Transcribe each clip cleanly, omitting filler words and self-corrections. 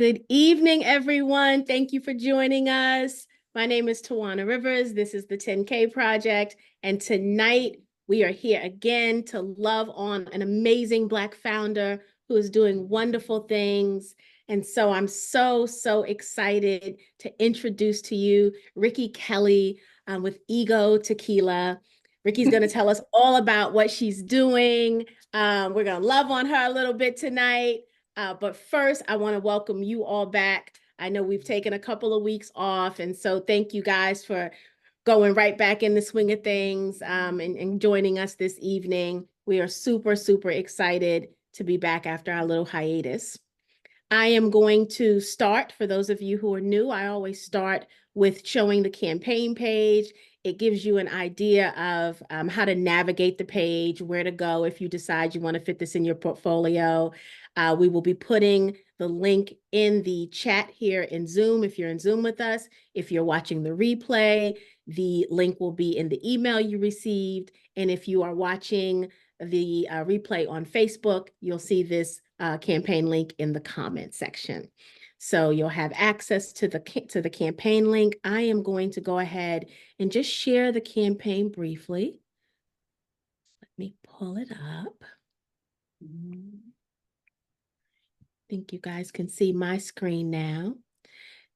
Good evening, everyone. Thank you for joining us. My name is Tawana Rivers. This is the 10K Project. And tonight we are here again to love on an amazing Black founder who is doing wonderful things. And so I'm so excited to introduce to you Ricky Kelly with Ego Tequila. Ricky's going to tell us all about what she's doing. We're going to love on her a little bit tonight. But first, I want to welcome you all back. I know we've taken a couple of weeks off, and so thank you guys for going right back in the swing of things and joining us this evening. We are super excited to be back after our little hiatus. I am going to start, for those of you who are new, I always start with showing the campaign page. It gives you an idea of how to navigate the page, where to go if you decide you want to fit this in your portfolio. We will be putting the link in the chat here in Zoom if you're in Zoom with us. If you're watching the replay, the link will be in the email you received. And if you are watching the replay on Facebook, you'll see this campaign link in the comment section. So you'll have access to the campaign link. I am going to go ahead and just share the campaign briefly. Let me pull it up. I think you guys can see my screen now.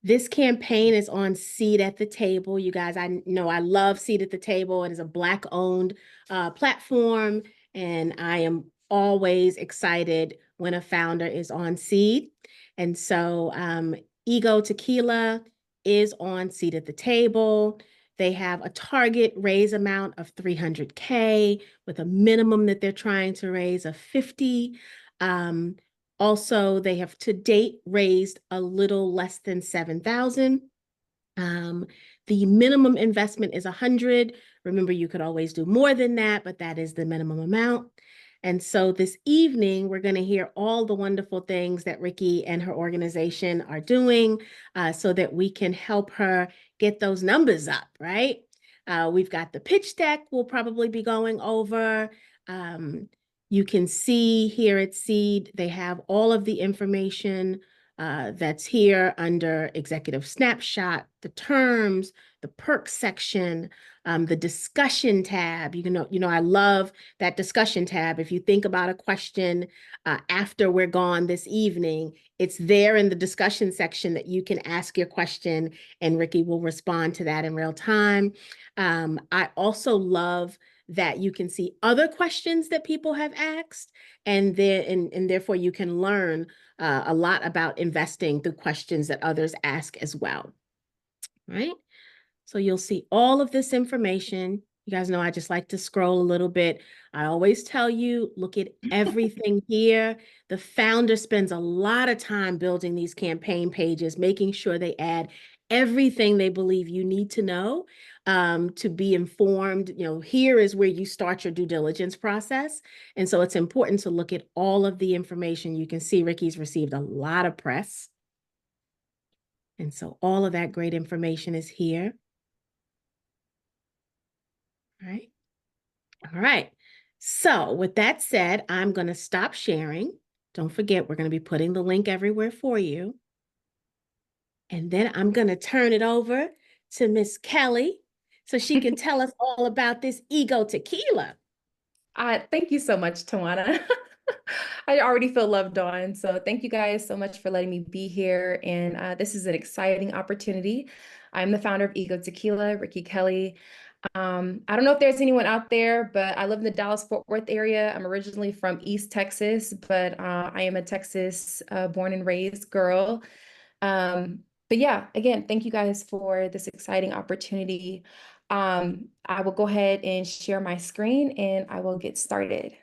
This campaign is on Seat at the Table. You guys, I know I love Seat at the Table. It is a Black-owned platform, and I am always excited when a founder is on Seat. And so Ego Tequila is on Seat at the Table. They have a target raise amount of $300K with a minimum that they're trying to raise of $50. Also, they have to date raised a little less than $7,000. The minimum investment is $100. Remember, you could always do more than that, but that is the minimum amount. And so this evening, we're going to hear all the wonderful things that Ricky and her organization are doing so that we can help her get those numbers up, right? We've got the pitch deck we'll probably be going over. You can see here at Seed, they have all of the information that's here under Executive Snapshot, the terms, the perks section, the discussion tab. You know, I love that discussion tab. If you think about a question after we're gone this evening, it's there in the discussion section that you can ask your question, and Ricky will respond to that in real time. I also love that you can see other questions that people have asked, and therefore you can learn a lot about investing through questions that others ask as well, right? So you'll see all of this information. You guys know I just like to scroll a little bit. I always tell you, look at everything here. The founder spends a lot of time building these campaign pages, making sure they add everything they believe you need to know to be informed. You know, here is where you start your due diligence process. And so it's important to look at all of the information. You can see Ricky's received a lot of press. And so all of that great information is here. Right. All right. So with that said, I'm going to stop sharing. Don't forget, we're going to be putting the link everywhere for you. And then I'm going to turn it over to Miss Kelly so she can tell us all about this Ego Tequila. Thank you so much, Tawana. I already feel loved on. So thank you guys so much for letting me be here. And this is an exciting opportunity. I'm the founder of Ego Tequila, Ricky Kelly. I don't know if there's anyone out there, but I live in the Dallas-Fort Worth area. I'm originally from East Texas, but I am a Texas born and raised girl. But yeah, again, thank you guys for this exciting opportunity. I will go ahead and share my screen and I will get started.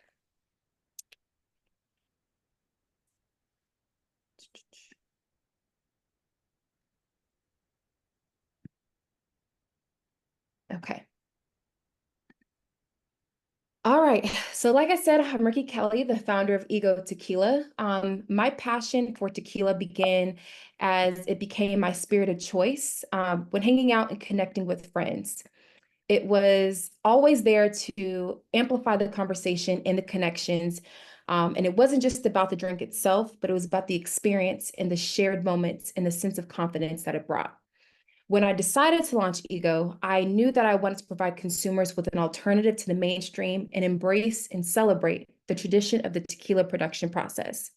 Okay. All right. So like I said, I'm Ricky Kelly, the founder of Ego Tequila. My passion for tequila began as it became my spirit of choice when hanging out and connecting with friends. It was always there to amplify the conversation and the connections And it wasn't just about the drink itself, but it was about the experience and the shared moments and the sense of confidence that it brought. When I decided to launch Ego, I knew that I wanted to provide consumers with an alternative to the mainstream and embrace and celebrate the tradition of the tequila production process.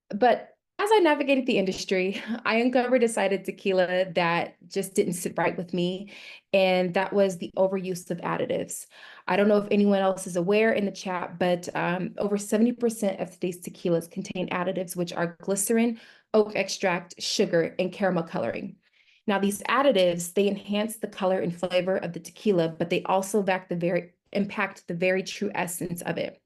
But as I navigated the industry, I uncovered a side of tequila that just didn't sit right with me, and that was the overuse of additives. I don't know if anyone else is aware in the chat, but over 70% of today's tequilas contain additives, which are glycerin, oak extract, sugar, and caramel coloring. Now, these additives, they enhance the color and flavor of the tequila, but they also impact the very true essence of it.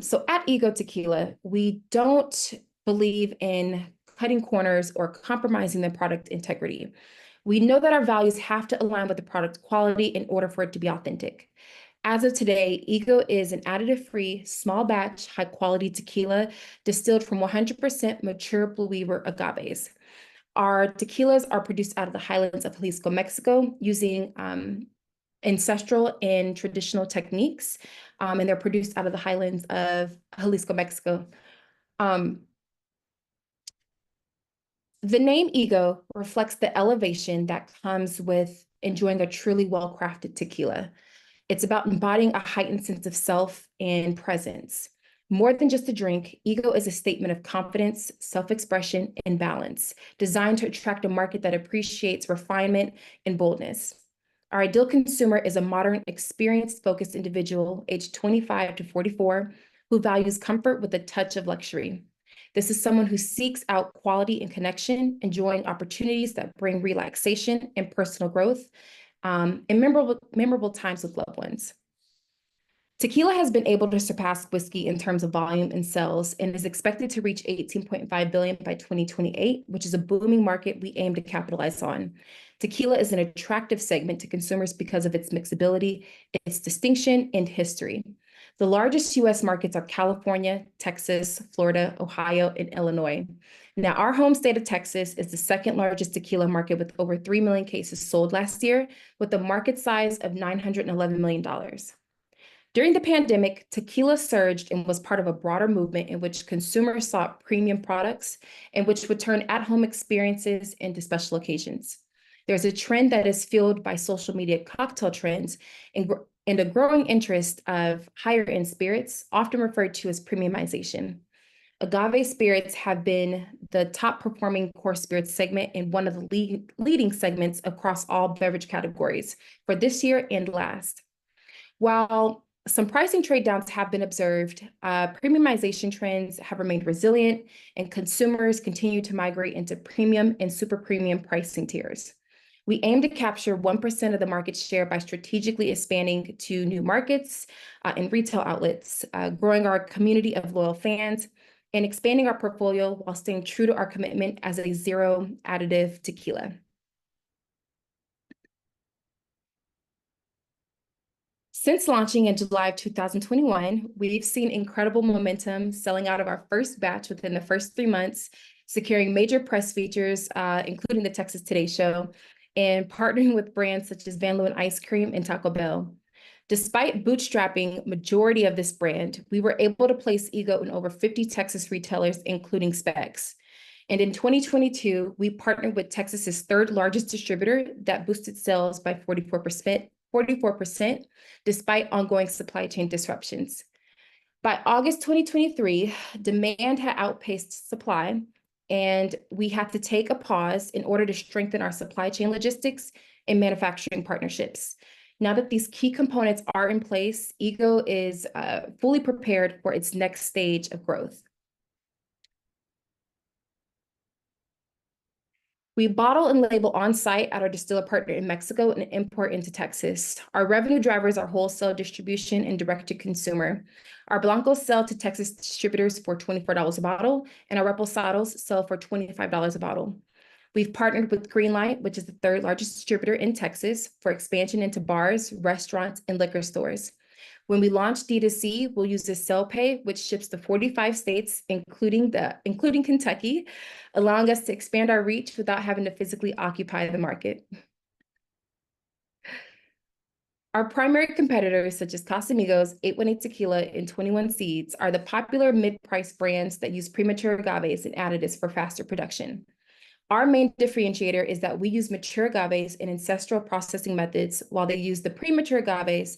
So at Ego Tequila, we don't believe in cutting corners or compromising the product integrity. We know that our values have to align with the product quality in order for it to be authentic. As of today, Ego is an additive-free, small batch, high-quality tequila distilled from 100% mature Blue Weaver agaves. Our tequilas are produced out of the highlands of Jalisco, Mexico, using ancestral and traditional techniques, and they're produced out of the highlands of Jalisco, Mexico. The name Ego reflects the elevation that comes with enjoying a truly well-crafted tequila. It's about embodying a heightened sense of self and presence. More than just a drink, Ego is a statement of confidence, self-expression, and balance, designed to attract a market that appreciates refinement and boldness. Our ideal consumer is a modern, experience-focused individual aged 25 to 44 who values comfort with a touch of luxury. This is someone who seeks out quality and connection, enjoying opportunities that bring relaxation and personal growth, and memorable times with loved ones. Tequila has been able to surpass whiskey in terms of volume and sales and is expected to reach 18.5 billion by 2028, which is a booming market we aim to capitalize on. Tequila is an attractive segment to consumers because of its mixability, its distinction, and history. The largest US markets are California, Texas, Florida, Ohio, and Illinois. Now, our home state of Texas is the second largest tequila market with over 3 million cases sold last year, with a market size of $911 million. During the pandemic, tequila surged and was part of a broader movement in which consumers sought premium products and which would turn at-home experiences into special occasions. There's a trend that is fueled by social media cocktail trends and a growing interest of higher-end spirits, often referred to as premiumization. Agave spirits have been the top-performing core spirits segment and one of the leading segments across all beverage categories for this year and last. While some pricing trade downs have been observed, premiumization trends have remained resilient, and consumers continue to migrate into premium and super premium pricing tiers. We aim to capture 1% of the market share by strategically expanding to new markets and retail outlets, growing our community of loyal fans, and expanding our portfolio while staying true to our commitment as a zero additive tequila. Since launching in July of 2021, we've seen incredible momentum selling out of our first batch within the first 3 months, securing major press features, including the Texas Today Show, and partnering with brands such as Van Leeuwen Ice Cream and Taco Bell. Despite bootstrapping majority of this brand, we were able to place Ego in over 50 Texas retailers, including Specs. And in 2022, we partnered with Texas's third largest distributor that boosted sales by 44%, despite ongoing supply chain disruptions. By August 2023, demand had outpaced supply, and we had to take a pause in order to strengthen our supply chain logistics and manufacturing partnerships. Now that these key components are in place, Ego is fully prepared for its next stage of growth. We bottle and label on-site at our distiller partner in Mexico and import into Texas. Our revenue drivers are wholesale distribution and direct-to-consumer. Our Blancos sell to Texas distributors for $24 a bottle, and our Reposados sell for $25 a bottle. We've partnered with Greenlight, which is the third largest distributor in Texas, for expansion into bars, restaurants, and liquor stores. When we launch D2C, we'll use the SellPay, which ships to 45 states, including Kentucky, allowing us to expand our reach without having to physically occupy the market. Our primary competitors, such as Casamigos, 818 Tequila, and 21 Seeds, are the popular mid-price brands that use premature agaves and additives for faster production. Our main differentiator is that we use mature agaves and ancestral processing methods, while they use the premature agaves,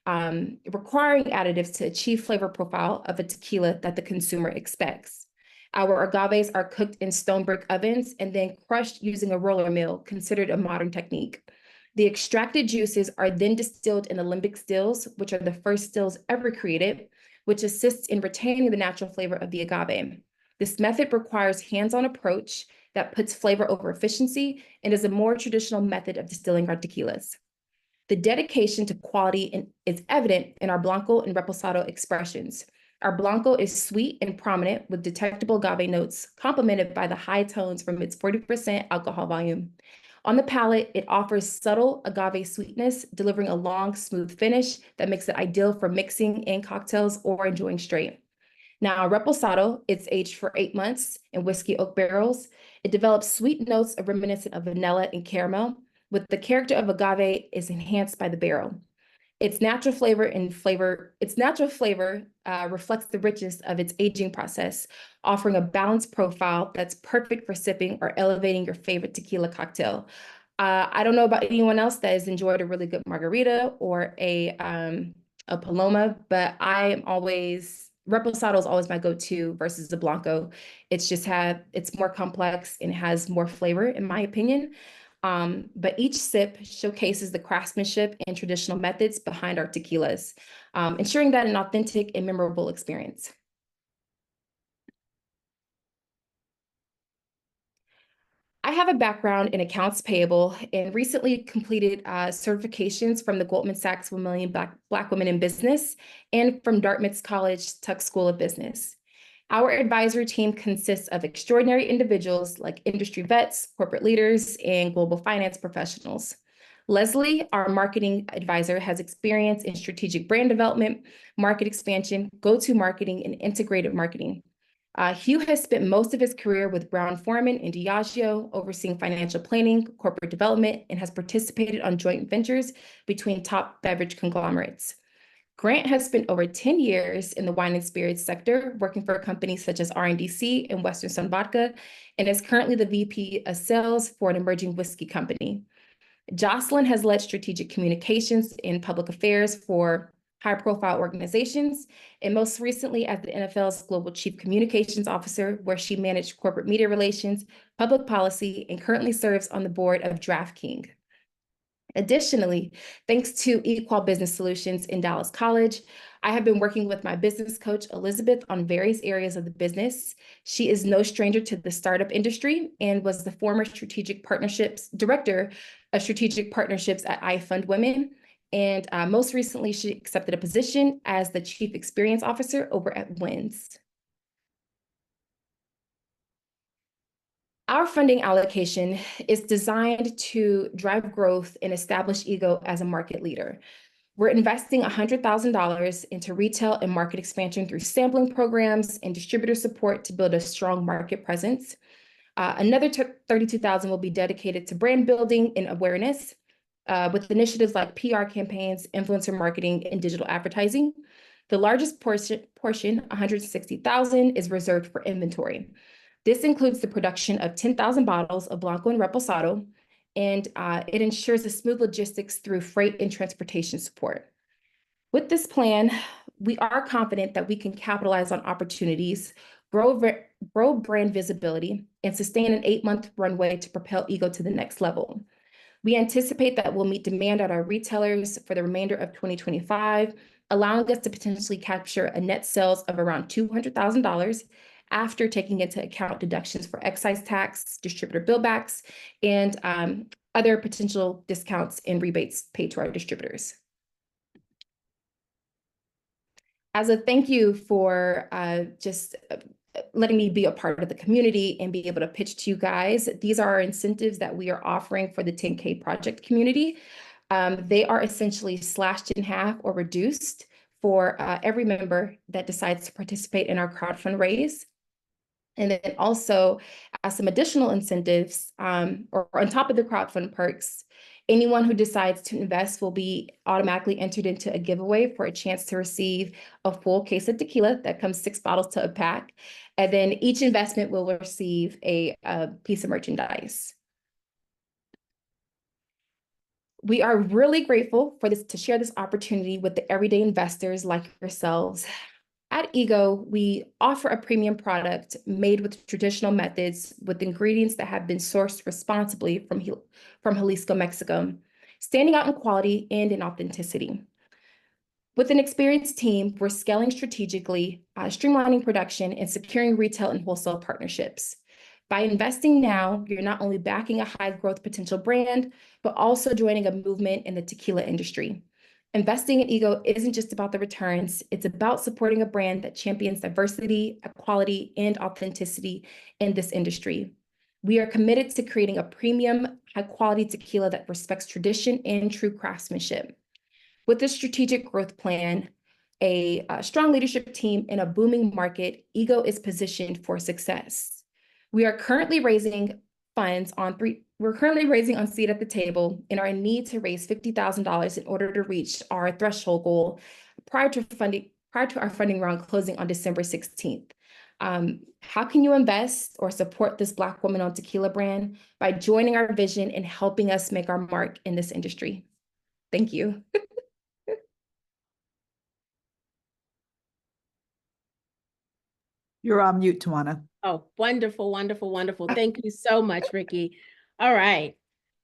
requiring additives to achieve flavor profile of a tequila that the consumer expects. Our agaves are cooked in stone brick ovens and then crushed using a roller mill, considered a modern technique. The extracted juices are then distilled in alembic stills, which are the first stills ever created, which assists in retaining the natural flavor of the agave. This method requires hands-on approach that puts flavor over efficiency and is a more traditional method of distilling our tequilas. The dedication to quality is evident in our Blanco and Reposado expressions. Our Blanco is sweet and prominent with detectable agave notes, complemented by the high tones from its 40% alcohol volume. On the palate, it offers subtle agave sweetness, delivering a long, smooth finish that makes it ideal for mixing in cocktails or enjoying straight. Now, Reposado, it's aged for 8 months in whiskey oak barrels. It develops sweet notes reminiscent of vanilla and caramel, with the character of agave is enhanced by the barrel. Its natural flavor reflects the richness of its aging process, offering a balanced profile that's perfect for sipping or elevating your favorite tequila cocktail. I don't know about anyone else that has enjoyed a really good margarita or a Paloma, but Reposado is always my go-to versus the Blanco. It's more complex and has more flavor, in my opinion. But each sip showcases the craftsmanship and traditional methods behind our tequilas, ensuring that an authentic and memorable experience. I have a background in accounts payable and recently completed certifications from the Goldman Sachs 1 Million Black Women in Business and from Dartmouth College Tuck School of Business. Our advisory team consists of extraordinary individuals like industry vets, corporate leaders, and global finance professionals. Leslie, our marketing advisor, has experience in strategic brand development, market expansion, go-to marketing, and integrated marketing. Hugh has spent most of his career with Brown-Forman and Diageo, overseeing financial planning, corporate development, and has participated on joint ventures between top beverage conglomerates. Grant has spent over 10 years in the wine and spirits sector, working for companies such as RNDC and Western Sun Vodka, and is currently the VP of Sales for an emerging whiskey company. Jocelyn has led strategic communications in public affairs for high-profile organizations, and most recently as the NFL's Global Chief Communications Officer, where she managed corporate media relations, public policy, and currently serves on the board of DraftKings. Additionally, thanks to Equal Business Solutions in Dallas College, I have been working with my business coach, Elizabeth, on various areas of the business. She is no stranger to the startup industry and was the former director of strategic partnerships at iFund Women. And most recently, she accepted a position as the Chief Experience Officer over at WINS. Our funding allocation is designed to drive growth and establish Ego as a market leader. We're investing $100,000 into retail and market expansion through sampling programs and distributor support to build a strong market presence. Another $32,000 will be dedicated to brand building and awareness, with initiatives like PR campaigns, influencer marketing, and digital advertising. The largest portion, $160,000, is reserved for inventory. This includes the production of 10,000 bottles of Blanco and Reposado, and it ensures a smooth logistics through freight and transportation support. With this plan, we are confident that we can capitalize on opportunities, grow brand visibility, and sustain an 8-month runway to propel Ego to the next level. We anticipate that we'll meet demand at our retailers for the remainder of 2025, allowing us to potentially capture a net sales of around $200,000 after taking into account deductions for excise tax, distributor billbacks, and other potential discounts and rebates paid to our distributors. As a thank you for just letting me be a part of the community and be able to pitch to you guys, these are our incentives that we are offering for the 10K project community. They are essentially slashed in half or reduced for every member that decides to participate in our crowdfund raise. And then also, as some additional incentives, or on top of the crowdfund perks, Anyone who decides to invest will be automatically entered into a giveaway for a chance to receive a full case of tequila that comes 6 bottles to a pack. And then each investment will receive a piece of merchandise. We are really grateful for this to share this opportunity with the everyday investors like yourselves. At Ego, we offer a premium product made with traditional methods with ingredients that have been sourced responsibly from Jalisco, Mexico, standing out in quality and in authenticity. With an experienced team, we're scaling strategically, streamlining production, and securing retail and wholesale partnerships. By investing now, you're not only backing a high growth potential brand, but also joining a movement in the tequila industry. Investing in Ego isn't just about the returns, it's about supporting a brand that champions diversity, equality, and authenticity in this industry. We are committed to creating a premium, high quality tequila that respects tradition and true craftsmanship. With a strategic growth plan, a strong leadership team, and a booming market, Ego is positioned for success. We are currently raising funds on Seed at the Table and are in need to raise $50,000 in order to reach our threshold goal prior to our funding round closing on December 16th. How can you invest or support this Black woman-owned tequila brand? By joining our vision and helping us make our mark in this industry. Thank you. You're on mute, Tawana. Oh, wonderful, wonderful, wonderful. Thank you so much, Ricky. All right,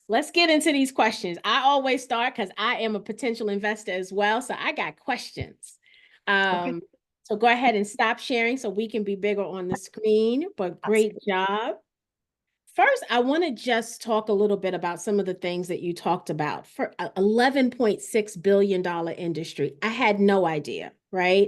let's get into these questions. I always start because I am a potential investor as well, so I got questions. Okay. So go ahead and stop sharing so we can be bigger on the screen, but great job. First, I want to just talk a little bit about some of the things that you talked about. For a $11.6 billion industry, I had no idea, right?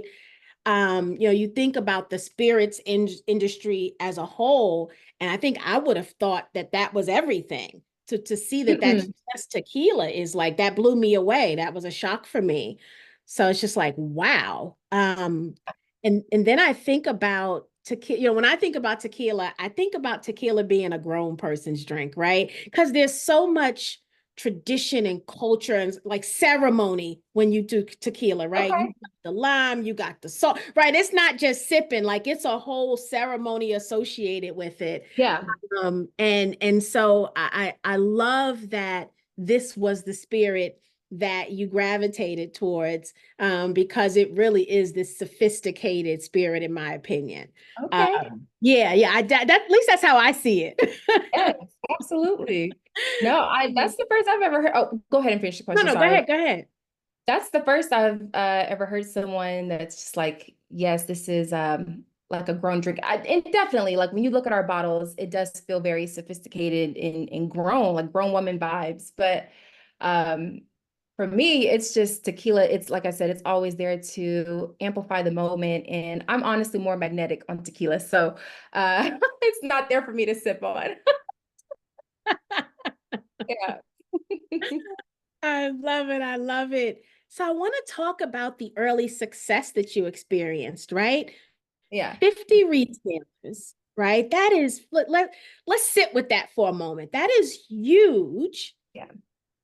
You think about the spirits industry as a whole, and I think I would have thought that that was everything. To see that that's just tequila is like, that blew me away. That was a shock for me. So it's just like, wow. And then I think about tequila, when I think about tequila being a grown person's drink, right? Because there's so much tradition and culture and like ceremony when you do tequila, right? Okay. You got the lime, you got the salt, right? It's not just sipping, like it's a whole ceremony associated with it. Yeah. And so I love that this was the spirit that you gravitated towards, because it really is this sophisticated spirit, in my opinion. Okay. Yeah, that at least that's how I see it. Yes, absolutely. No, that's the first I've ever heard. Oh, go ahead and finish the question. No, Sorry. go ahead. That's the first I've ever heard someone that's just like, yes, this is like a grown drink. And definitely, like when you look at our bottles, it does feel very sophisticated and grown, like grown woman vibes. But for me, it's just tequila. It's like I said, it's always there to amplify the moment. And I'm honestly more magnetic on tequila. So it's not there for me to sip on. Yeah. I love it. I love it. So I want to talk about the early success that you experienced, right? Yeah. 50 retailers, right? That is, let's sit with that for a moment. That is huge. Yeah.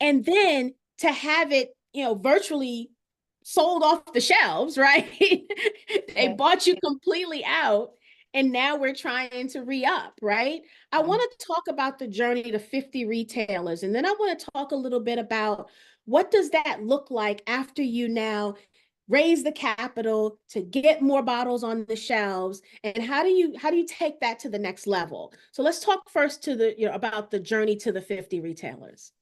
And then to have it, virtually sold off the shelves, right? They bought you completely out. And now we're trying to re-up, right? I want to talk about the journey to 50 retailers. And then I want to talk a little bit about what does that look like after you now raise the capital to get more bottles on the shelves, and how do you take that to the next level? So let's talk first about the journey to the 50 retailers.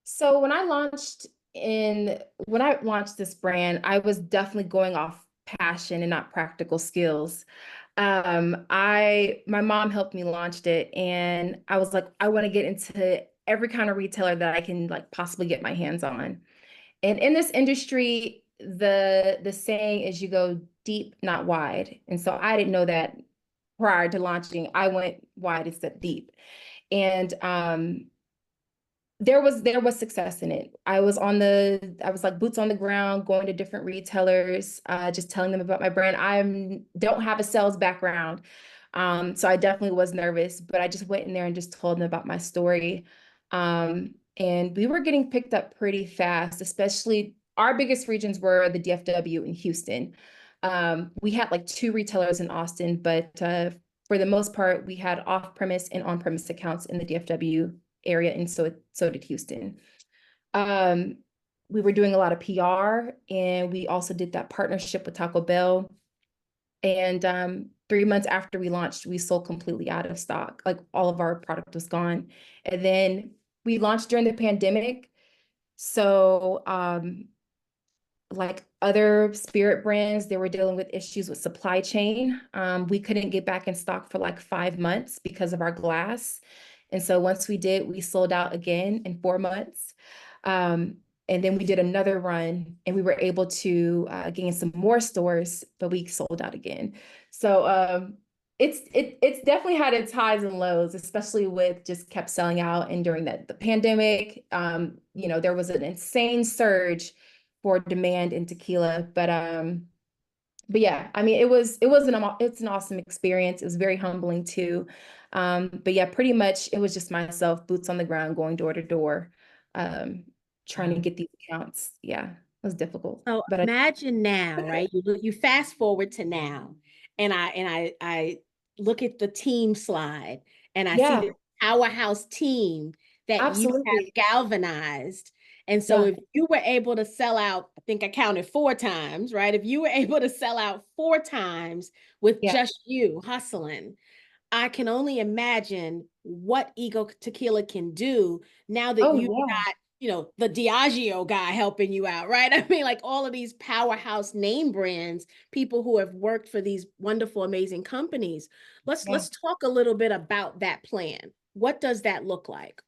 So when I launched this brand, I was definitely going off passion and not practical skills. My mom helped me launch it, and I was like, I want to get into every kind of retailer that I can like possibly get my hands on. And in this industry, the saying is you go deep, not wide. And so I didn't know that prior to launching. I went wide instead of deep. And there was success in it. I was like boots on the ground, going to different retailers, just telling them about my brand. I don't have a sales background. So I definitely was nervous, but I just went in there and just told them about my story. and we were getting picked up pretty fast, especially our biggest regions were the DFW and Houston. We had like two retailers in Austin, but for the most part, we had off-premise and on-premise accounts in the DFW area, and so did Houston. Um, we were doing a lot of PR, and we also did that partnership with Taco Bell. And 3 months after we launched, we sold completely out of stock. Like all of our product was gone. And then we launched during the pandemic. So like other spirit brands, they were dealing with issues with supply chain. We couldn't get back in stock for like 5 months because of our glass. And so once we did, we sold out again in 4 months. Um, and then we did another run and we were able to gain some more stores, but we sold out again. So it's definitely had its highs and lows, especially with just kept selling out. And during the pandemic, there was an insane surge for demand in tequila. But yeah, I mean, it's an awesome experience. It was very humbling too. But yeah, pretty much it was just myself, boots on the ground, going door to door, um, trying to Wow. get these accounts. Yeah, it was difficult. So But imagine now, right? You fast forward to now, and I look at the team slide, and I see yeah, the powerhouse team that you have absolutely. galvanized. And so Yeah, if you were able to sell out, I think I counted 4 times, right? If you were able to sell out 4 times with yeah. just you hustling, I can only imagine what Ego Tequila can do now that Oh you've yeah, got, the Diageo guy helping you out, right? I mean, like all of these powerhouse name brands, people who have worked for these wonderful, amazing companies. yeah. Let's talk a little bit about that plan. What does that look like?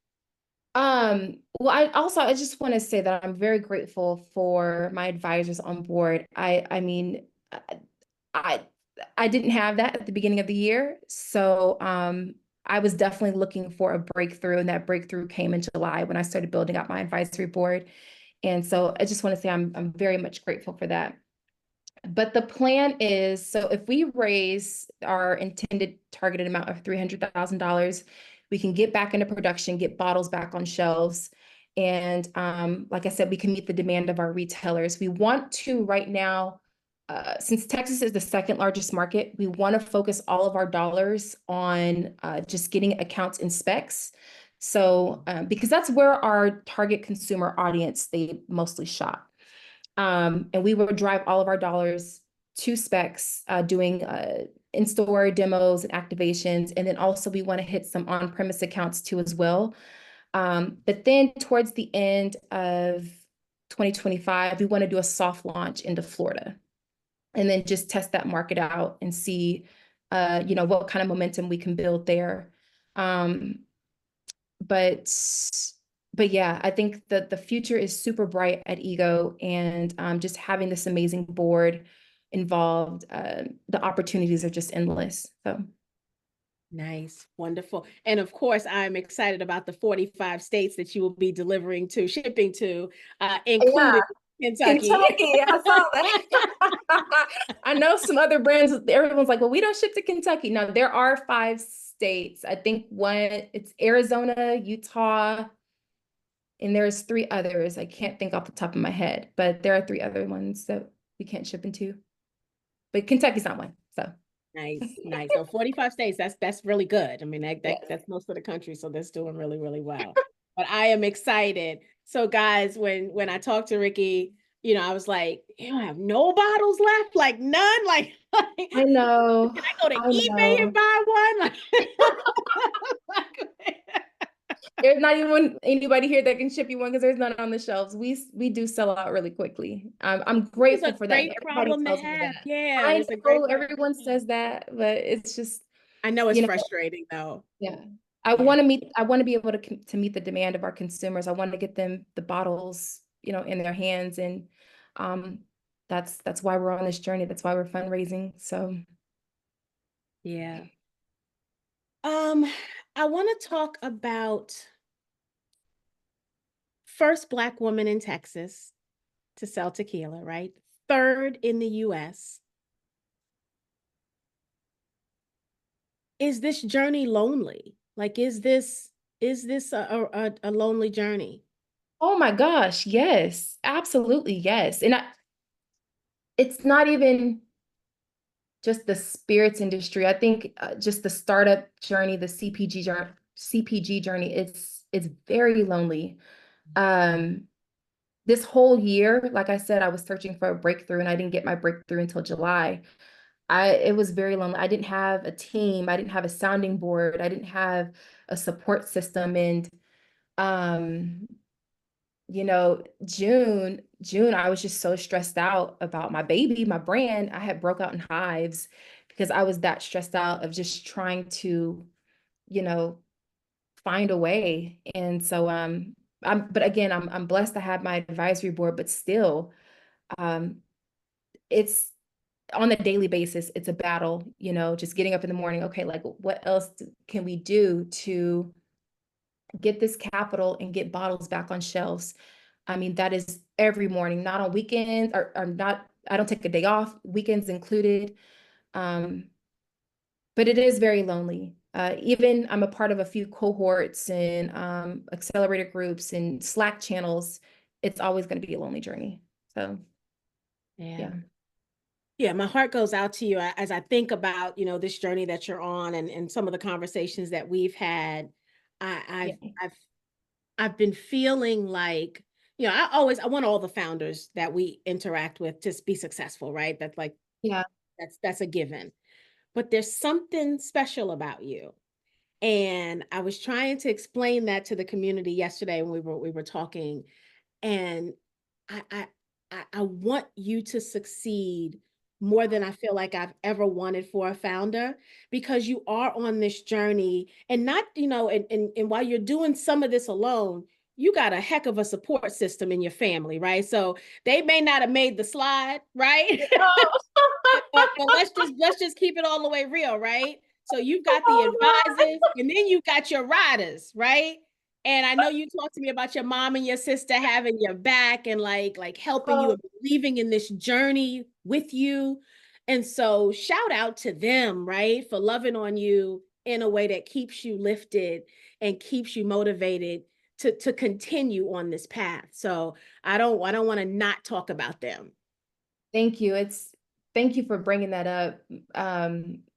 Well, I just want to say that I'm very grateful for my advisors on board. I mean, I I didn't have that at the beginning of the year. So I was definitely looking for a breakthrough, and that breakthrough came in July when I started building out my advisory board. And so I just want to say I'm very much grateful for that. But the plan is, so if we raise our intended targeted amount of $300,000, we can get back into production, get bottles back on shelves. And like I said, we can meet the demand of our retailers. We want to right now, since Texas is the second largest market, we want to focus all of our dollars on just getting accounts and specs. So because that's where our target consumer audience, they mostly shop. And we would drive all of our dollars to specs, doing in-store demos and activations. And then also we want to hit some on-premise accounts too as well. But then towards the end of 2025, we want to do a soft launch into Florida and then just test that market out and see, what kind of momentum we can build there. Um, but but yeah, I think that the future is super bright at Ego, and just having this amazing board involved, the opportunities are just endless. So Nice, wonderful. And of course, I'm excited about the 45 states that you will be delivering to, shipping to, yeah, including Kentucky. Kentucky, I saw that. I know some other brands, everyone's like, well, we don't ship to Kentucky. No, there are 5 states. I think it's Arizona, Utah, and there's 3 others. I can't think off the top of my head, but there are 3 other ones that we can't ship into. But Kentucky's not one. So Nice, nice. So 45 states, that's really good. I mean, yes. that's most of the country, so that's doing really, really well. But I am excited. So guys, when I talked to Ricky, I was like, you don't have no bottles left? Like none? Like, I can know. I go to I eBay and know. buy one? There's not even anybody here that can ship you one because there's none on the shelves. We do sell out really quickly. I'm It's grateful a for that. great Everybody problem to tells me have. that. Yeah, I it's a know great problem everyone to have. says that, but it's just, I know it's you know, frustrating though. yeah. Yeah. I want to be able to meet the demand of our consumers. I want to get them the bottles, in their hands. And um that's why we're on this journey. That's why we're fundraising. So Yeah. Um, I want to talk about first Black woman in Texas to sell tequila, right? Third in the US. Is this journey lonely? Like, is this Is this a lonely journey? Oh my gosh, yes, absolutely, yes. And it's not even just the spirits industry. I think just the startup journey, the CPG journey, it's very lonely. Um, this whole year, like I said, I was searching for a breakthrough and I didn't get my breakthrough until July. It was very lonely. I didn't have a team, I didn't have a sounding board, I didn't have a support system. And um June, I was just so stressed out about my baby, my brand. I had broke out in hives because I was that stressed out of just trying to, you know, find a way. And so but again, I'm blessed to have my advisory board, but still, um, it's on a daily basis, it's a battle, just getting up in the morning. Okay, like what else can we do to get this capital and get bottles back on shelves? I mean, that is every morning, not on weekends or not. I don't take a day off, weekends included. Um, but it is very lonely. Even I'm a part of a few cohorts and accelerator groups and Slack channels. It's always going to be a lonely journey. So, Yeah. yeah. Yeah, my heart goes out to you as I think about, this journey that you're on and some of the conversations that we've had. I, I've Yeah. I've I've been feeling like, I want all the founders that we interact with to be successful, right? That's like Yeah. that's a given. But there's something special about you. And I was trying to explain that to the community yesterday when we were talking. And I I I want you to succeed more than I feel like I've ever wanted for a founder, because you are on this journey and not, and while you're doing some of this alone, you got a heck of a support system in your family, right? So they may not have made the slide, right? But let's just keep it all the way real, right? So you've got the advisors and then you got your riders, right? And I know you talked to me about your mom and your sister having your back and like helping you Oh, and believing in this journey with you. And so shout out to them, right? For loving on you in a way that keeps you lifted and keeps you motivated to continue on this path. So I don't want to not talk about them. thank you. Thank you for bringing that up.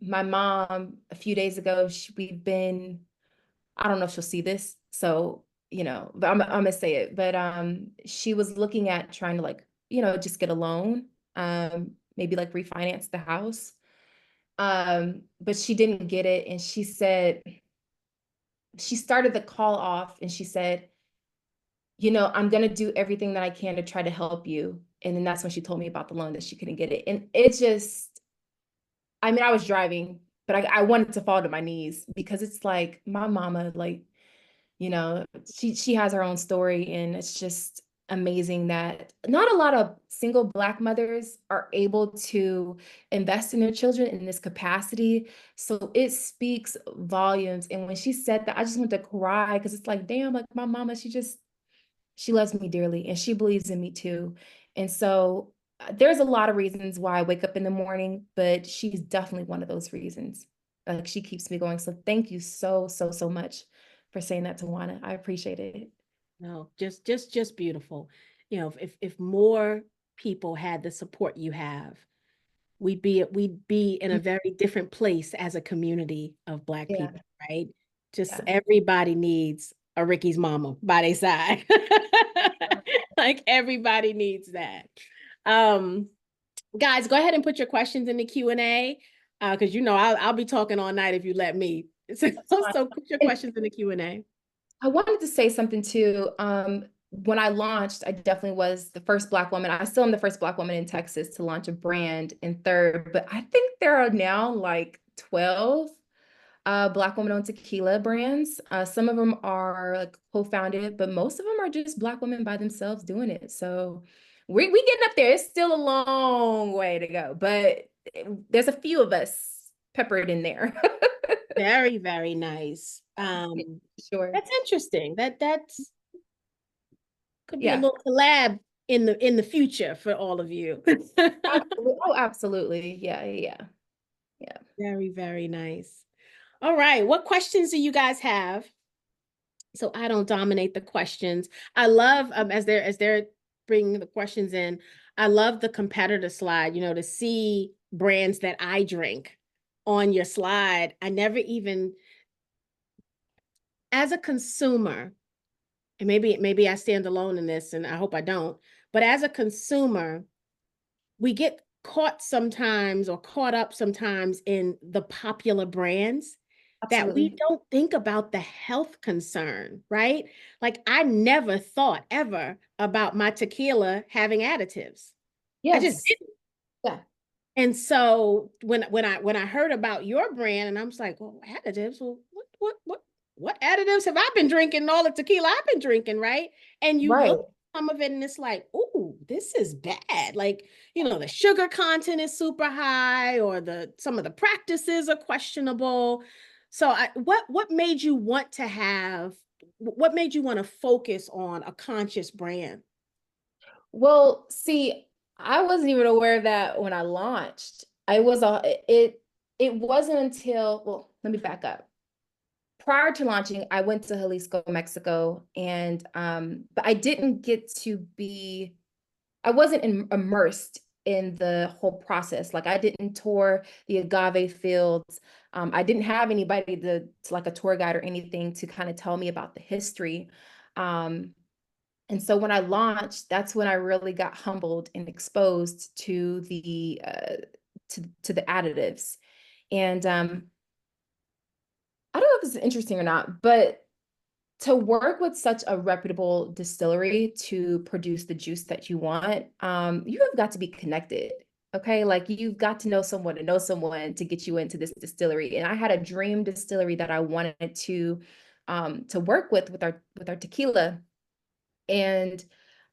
My mom, a few days ago, we've been, I don't know if she'll see this, so, but I'm gonna say it. But she was looking at trying to like, just get a loan, maybe like refinance the house. But she didn't get it, and she said she started the call off, and she said, I'm gonna do everything that I can to try to help you. And then that's when she told me about the loan that she couldn't get it, and it just, I mean, I was driving, but I wanted to fall to my knees because it's like my mama, like, you know, she has her own story, and it's just amazing that not a lot of single Black mothers are able to invest in their children in this capacity. So it speaks volumes. And when she said that, I just want to cry because it's like, damn, like my mama, she loves me dearly and she believes in me too. And so there's a lot of reasons why I wake up in the morning, but she's definitely one of those reasons. Like she keeps me going. So thank you so, so, so much for saying that, Tawana. I appreciate it. No, just beautiful. If more people had the support you have, we'd be in a very different place as a community of Black Yeah, people, right? Just yeah. everybody needs a Ricky's mama by their side. Like everybody needs that. Um, Guys, go ahead and put your questions in the Q&A, because I'll be talking all night if you let me. So, That's fine. so put your And questions in the Q&A. I wanted to say something too. When I launched, I definitely was the first Black woman. I still am the first Black woman in Texas to launch a brand in third, but I think there are now like 12 Black women-owned tequila brands. Some of them are like co-founded, but most of them are just Black women by themselves doing it. So we getting up there. It's still a long way to go, but there's a few of us peppered in there. Very, very nice. Sure. That's interesting. That's could be a Yeah. little collab in the future for all of you. Absolutely. Oh, absolutely. Yeah, yeah, yeah. Very, very nice. All right. What questions do you guys have? so I don't dominate the questions. I love as they're bringing the questions in. I love the competitor slide. To see brands that I drink on your slide. I never even, as a consumer, and maybe I stand alone in this, and I hope I don't. But as a consumer, we get caught up sometimes in the popular brands that we Absolutely. don't think about the health concern, right? Like I never thought ever about my tequila having additives. I just Yes. didn't. Yeah. And so when I heard about your brand, and I'm just like, well, additives. Well, what additives have I been drinking? All the tequila I've been drinking, right? And you Right. look at some of it, and it's like, oh, this is bad. Like the sugar content is super high, or the some of the practices are questionable. So, what made you want to have? What made you want to focus on a conscious brand? Well, see, I wasn't even aware of that when I launched. I was a it wasn't until, well, let me back up. Prior to launching, I went to Jalisco, Mexico, and but I didn't get to be, I wasn't immersed in the whole process. Like I didn't tour the agave fields. I didn't have anybody to like a tour guide or anything to kind of tell me about the history. Um, and so when I launched, that's when I really got humbled and exposed to the additives. And I don't know if this is interesting or not, but to work with such a reputable distillery to produce the juice that you want, you have got to be connected. Okay, like you've got to know someone to get you into this distillery. And I had a dream distillery that I wanted to work with our tequila. And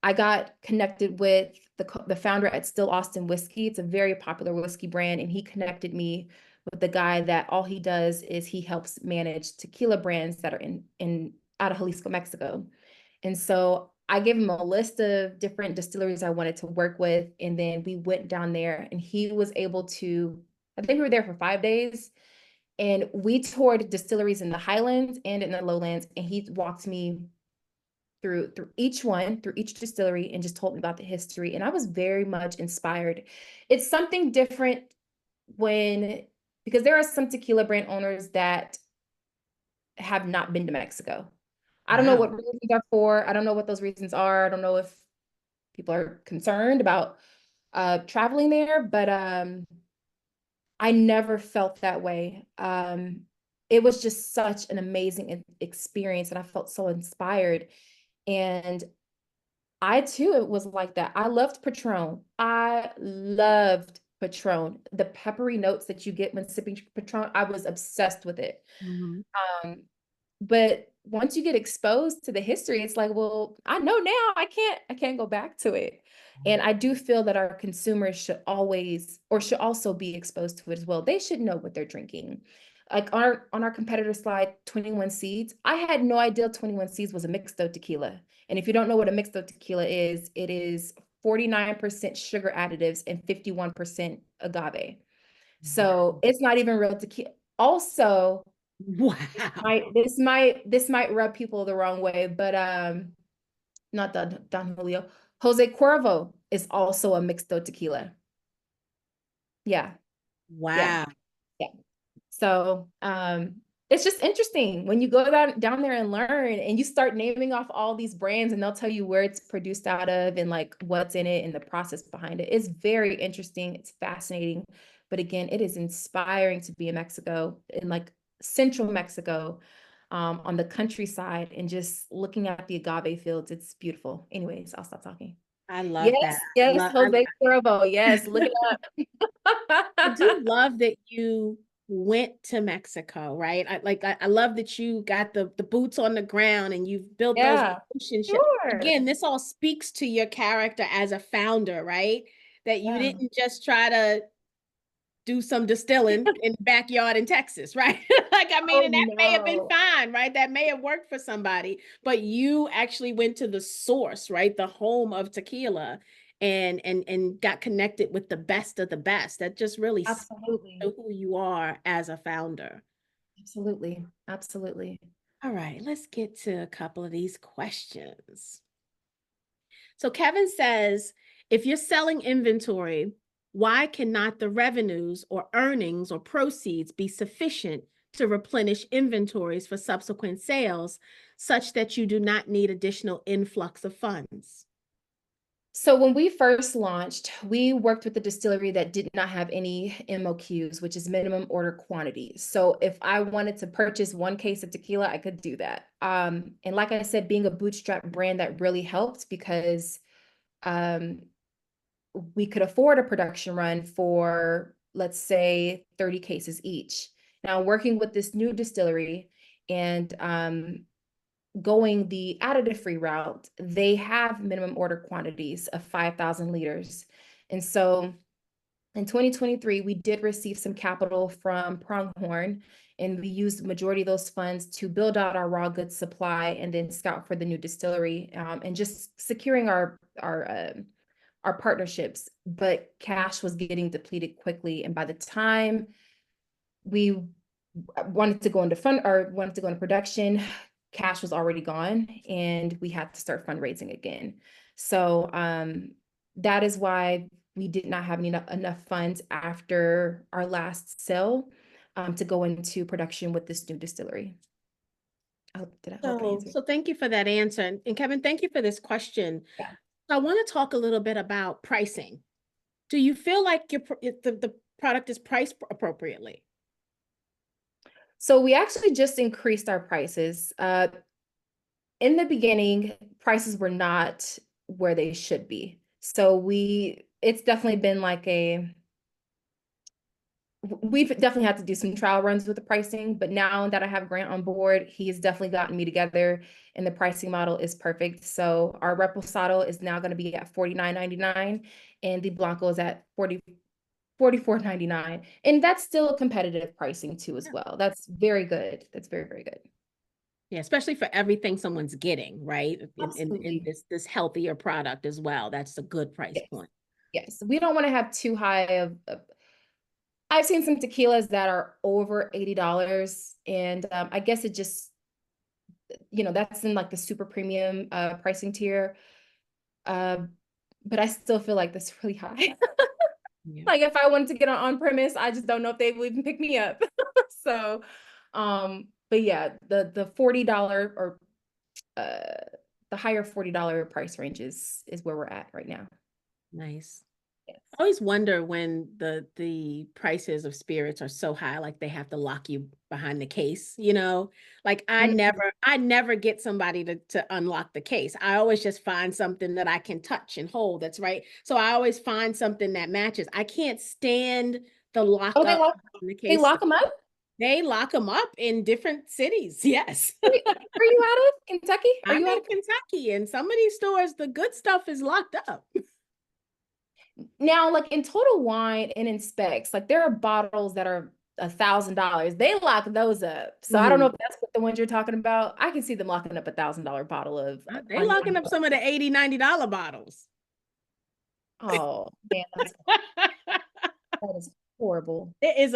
I got connected with the founder at Still Austin Whiskey. It's a very popular whiskey brand, and he connected me with the guy that all he does is he helps manage tequila brands that are in out of Jalisco, Mexico. And so I gave him a list of different distilleries I wanted to work with, and then we went down there, and he was able to. I think we were there for 5 days, and we toured distilleries in the Highlands and in the Lowlands, and he walked me through each distillery, and just told me about the history, and I was very much inspired. It's something different when, because there are some tequila brand owners that have not been to Mexico. I don't know Wow. what reasons are for. I don't know what those reasons are. I don't know if people are concerned about traveling there, but I never felt that way. It was just such an amazing experience, and I felt so inspired. And I too, it was like that. I loved Patron. I loved Patron. The peppery notes that you get when sipping Patron, I was obsessed with it. Mhm. Um, but once you get exposed to the history, it's like, well, I know now I can't go back to it. And I do feel that our consumers should always, or should also be exposed to it as well. They should know what they're drinking. Like on our competitor slide, 21 Seeds, I had no idea 21 Seeds was a mixto tequila. And if you don't know what a mixto tequila is, it is 49% sugar additives and 51% agave. So Wow. it's not even real tequila. Also, Wow. this might rub people the wrong way, but not Don Julio. Jose Cuervo is also a mixto tequila. Yeah, yeah, Wow. yeah. So it's just interesting when you go down there and learn, and you start naming off all these brands, and they'll tell you where it's produced out of and like what's in it and the process behind it. It's very interesting. It's fascinating. But again, it is inspiring to be in Mexico, in like central Mexico, on the countryside, and just looking at the agave fields. It's beautiful. Anyways, I'll stop talking. I love Yes, that. yes, Jose Cuervo. Yes, look it I do up. love that you went to Mexico, right? I love that you got the boots on the ground and you've built those Yeah, relationships. sure. Again, this all speaks to your character as a founder, right? That you Yeah. didn't just try to do some distilling in the backyard in Texas, right? Like, I mean, Oh and that may have been no. fine, right? That may have worked for somebody, but you actually went to the source, right? The home of tequila and got connected with the best of the best. That just really speaks Absolutely. to who you are as a founder. Absolutely. Absolutely. All right, let's get to a couple of these questions. So Kevin says, if you're selling inventory, why cannot the revenues or earnings or proceeds be sufficient to replenish inventories for subsequent sales such that you do not need additional influx of funds? So when we first launched, we worked with a distillery that did not have any MOQs, which is minimum order quantities. So if I wanted to purchase 1 case of tequila, I could do that. And like I said, being a bootstrap brand, that really helped because um, we could afford a production run for, let's say, 30 cases each. Now, working with this new distillery and going the additive free route, they have minimum order quantities of 5,000 liters. And so in 2023, we did receive some capital from Pronghorn, and we used the majority of those funds to build out our raw goods supply and then scout for the new distillery, and just securing our partnerships. But cash was getting depleted quickly, and by the time we wanted to go into production, cash was already gone, and we had to start fundraising again. So that is why we did not have enough funds after our last sale to go into production with this new distillery. I hope I answered? So thank you for that answer. And Kevin, thank you for this question. Yeah. I want to talk a little bit about pricing. Do you feel like the product is priced appropriately? So we actually just increased our prices. In the beginning, prices were not where they should be. So it's definitely been like we've definitely had to do some trial runs with the pricing, but now that I have Grant on board, he's definitely gotten me together and the pricing model is perfect. So our Reposado is now going to be at $49.99 and the Blanco is at $44.99. And that's still competitive pricing too as Yeah. well. That's very good. That's very, very good. Yeah, especially for everything someone's getting, right? In Absolutely. this healthier product as well. That's a good price Yes. point. Yes. We don't want to have too high of I've seen some tequilas that are over $80, and I guess it just, that's in like the super premium pricing tier. Uh, but I still feel like that's really high. Yeah. Like if I wanted to get on premise, I just don't know if they would even pick me up. So, but yeah, the $40 or uh the higher $40 price range is where we're at right now. Nice. Yes. I always wonder when the prices of spirits are so high, like they have to lock you behind the case, you know? Like Mhm. I never get somebody to unlock the case. I always just find something that I can touch and hold. That's right. So I always find something that matches. I can't stand the Oh, lockup in the they case. lock them up? They lock them up in different cities. Yes. Where are you out of? Kentucky? Are I'm you out in of Kentucky and some of these stores, the good stuff is locked up. Now, like in Total Wine and in Specs, like there are bottles that are $1,000. They lock those up. So I don't know Mhm. if that's what the ones you're talking about. I can see them locking up $1,000 bottle of They on. locking up some of the $80, $90 bottles. Oh man, that is horrible. There is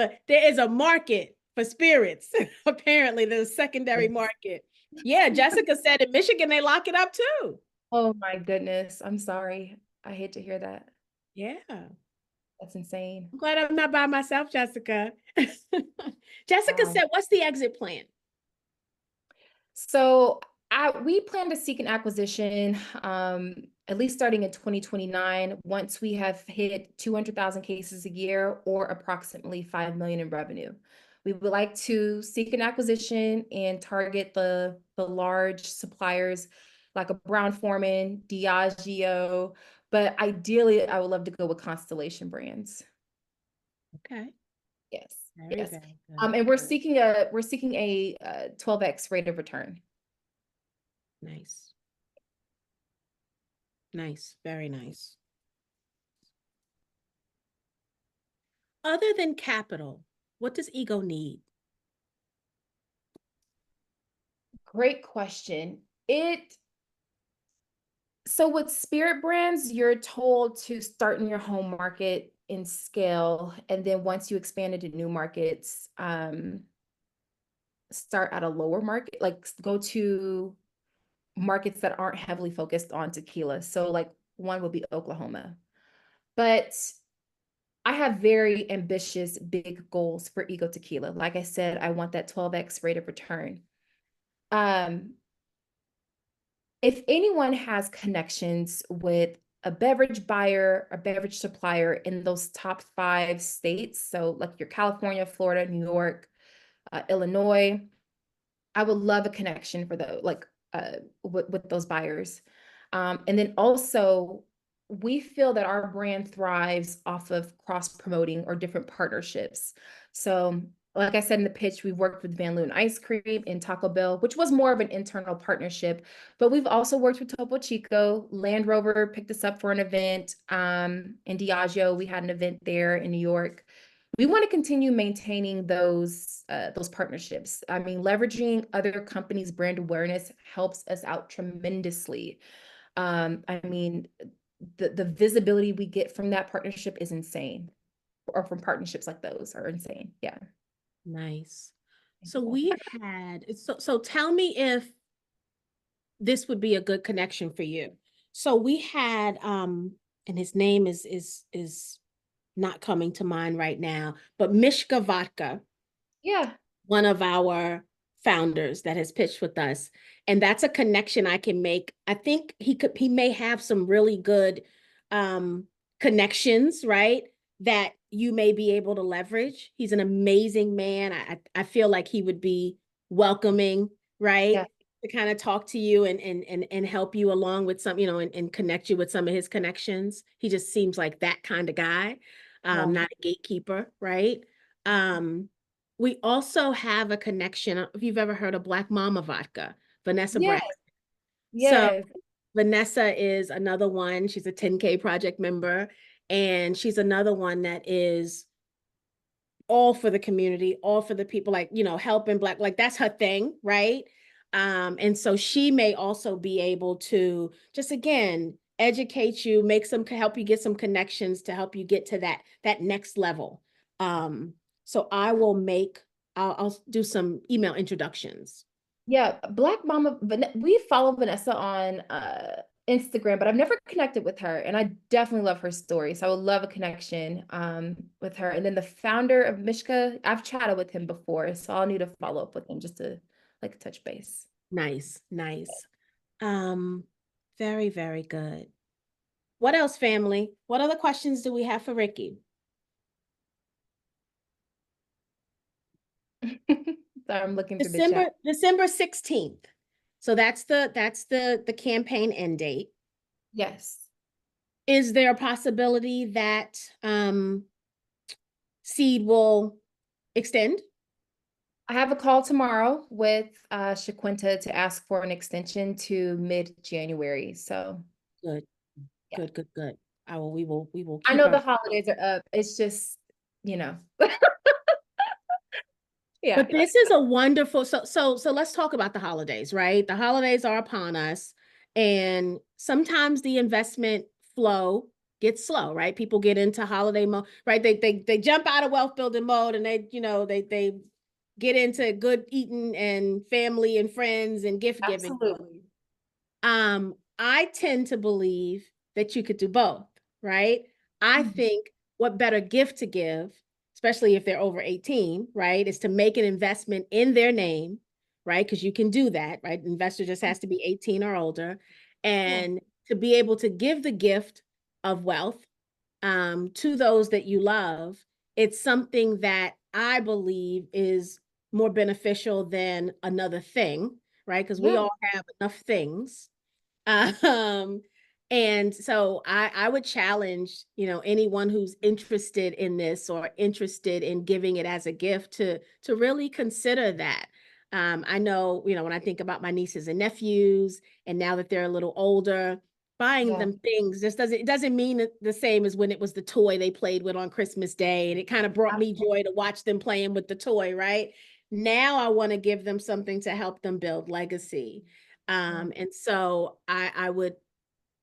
a market for spirits. Apparently, there's a secondary market. Yeah, Jessica said in Michigan they lock it up too. Oh my goodness. I'm sorry. I hate to hear that. Yeah. I'm That's insane. glad I'm not by myself, Jessica. Jessica Wow. said, what's the exit plan? So we plan to seek an acquisition, at least starting in 2029, once we have hit 200,000 cases a year or approximately 5 million in revenue. We would like to seek an acquisition and target the large suppliers like a Brown-Forman, Diageo, but ideally I would love to go with Constellation brands. Okay. Yes, Very, yes. very good. And we're seeking a 12x rate of return. Nice. Nice. Very nice. Other than capital, what does ego need? Great question. So with spirit brands, you're told to start in your home market and scale, and then once you expand into new markets, start at a lower market, like go to markets that aren't heavily focused on tequila. So like one would be Oklahoma. But I have very ambitious big goals for Ego Tequila. Like I said, I want that 12x rate of return. Um, if anyone has connections with a beverage buyer, a beverage supplier in those top 5 states, so like your California, Florida, New York, Illinois, I would love a connection for the like with those buyers. And then also we feel that our brand thrives off of cross promoting or different partnerships. So like I said in the pitch, we've worked with Van Loon Ice Cream and Taco Bell, which was more of an internal partnership, but we've also worked with Topo Chico. Land Rover picked us up for an event. In Diageo, we had an event there in New York. We want to continue maintaining those partnerships. I mean, leveraging other companies' brand awareness helps us out tremendously. I mean, the visibility we get from that partnership is insane, or from partnerships like those are insane. Yeah. Nice. So we've had, so tell me if this would be a good connection for you. So we had, and his name is not coming to mind right now, but Mishka Vodka, Yeah. one of our founders that has pitched with us. And that's a connection I can make. I think he may have some really good um connections, right? That you may be able to leverage. He's an amazing man. I feel like he would be welcoming, right? Yeah. To kind of talk to you and help you along with some, and connect you with some of his connections. He just seems like that kind of guy. Yeah. Not a gatekeeper, right? Um, we also have a connection. If you've ever heard of Black Mama Vodka, Vanessa Yes. Brax. So Yes. Vanessa is another one. She's a 10K project member, and she's another one that is all for the community, all for the people, like, helping Black, like that's her thing, right? And so she may also be able to just again educate you, make some help you get some connections to help you get to that next level. So I'll do some email introductions. Yeah, Black Mama, we follow Vanessa on Instagram, but I've never connected with her, and I definitely love her story. So I would love a connection with her. And then the founder of Mishka, I've chatted with him before, so I'll need to follow up with him just to like touch base. Nice, nice. Um, very, very good. What else, family? What other questions do we have for Ricky? So I'm looking through the chat. December 16th. So that's the campaign end date. Yes. Is there a possibility that seed will extend? I have a call tomorrow with Shaquinta to ask for an extension to mid-January. So Good, yeah. good, good, good. We will I keep know our. the holidays are up. It's just, you know. Yeah. But this is a wonderful, so let's talk about the holidays, right? The holidays are upon us, and sometimes the investment flow gets slow, right? People get into holiday mode, right? They jump out of wealth building mode, and they get into good eating and family and friends and gift giving. Absolutely. I tend to believe that you could do both, right? I Mhm. think what better gift to give, especially if they're over 18, right, is to make an investment in their name, right? Because you can do that, right? Investor just has to be 18 or older. Yeah. And to be able to give the gift of wealth to those that you love, it's something that I believe is more beneficial than another thing, right? Because we Yeah. all have enough things. Um, and so I would challenge, anyone who's interested in this or interested in giving it as a gift to really consider that. I know, when I think about my nieces and nephews, and now that they're a little older, buying Yeah. them things just doesn't mean the same as when it was the toy they played with on Christmas Day, and it kind of brought me joy to watch them playing with the toy, right? Now I want to give them something to help them build legacy. And so I would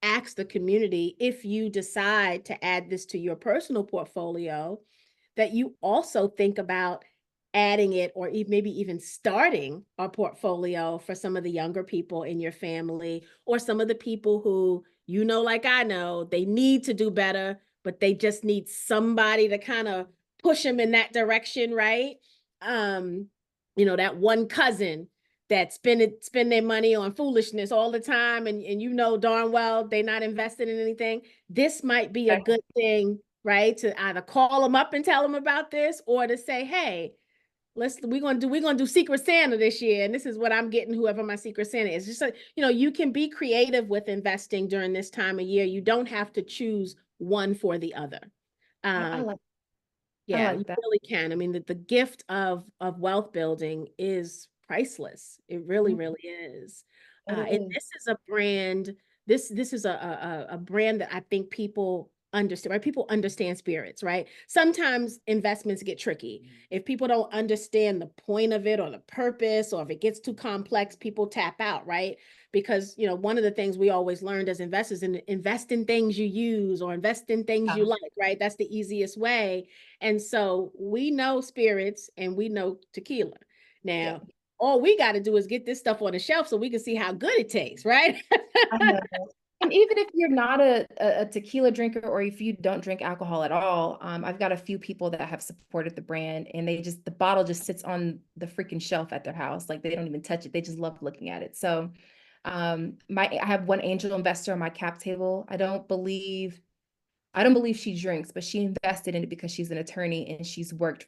ask the community, if you decide to add this to your personal portfolio, that you also think about adding it or maybe even starting a portfolio for some of the younger people in your family or some of the people who, like I know, they need to do better, but they just need somebody to kind of push them in that direction, right? Um, that one cousin that spend their money on foolishness all the time, and darn well they're not invested in anything. This might be a good thing, right? To either call them up and tell them about this, or to say, hey, we're gonna do Secret Santa this year, and this is what I'm getting whoever my Secret Santa is. Just you can be creative with investing during this time of year. You don't have to choose one for the other. I Um, like I yeah, you like that. really can. I mean, the gift of wealth building is priceless. It really, Mm, really is. it And is. this is a brand. This is a brand that I think people understand. Right? People understand spirits, right? Sometimes investments get tricky. If people don't understand the point of it or the purpose, or if it gets too complex, people tap out, right? Because one of the things we always learned as investors, and invest in things you use or invest in things you Yeah. like, right? That's the easiest way. And so we know spirits and we know tequila. Yeah. Now, all we got to do is get this stuff on the shelf so we can see how good it tastes, right? I know. And even if you're not a tequila drinker, or if you don't drink alcohol at all, I've got a few people that have supported the brand, and the bottle just sits on the freaking shelf at their house. Like, they don't even touch it. They just love looking at it. So I have one angel investor on my cap table. I don't believe she drinks, but she invested in it because she's an attorney, and she's worked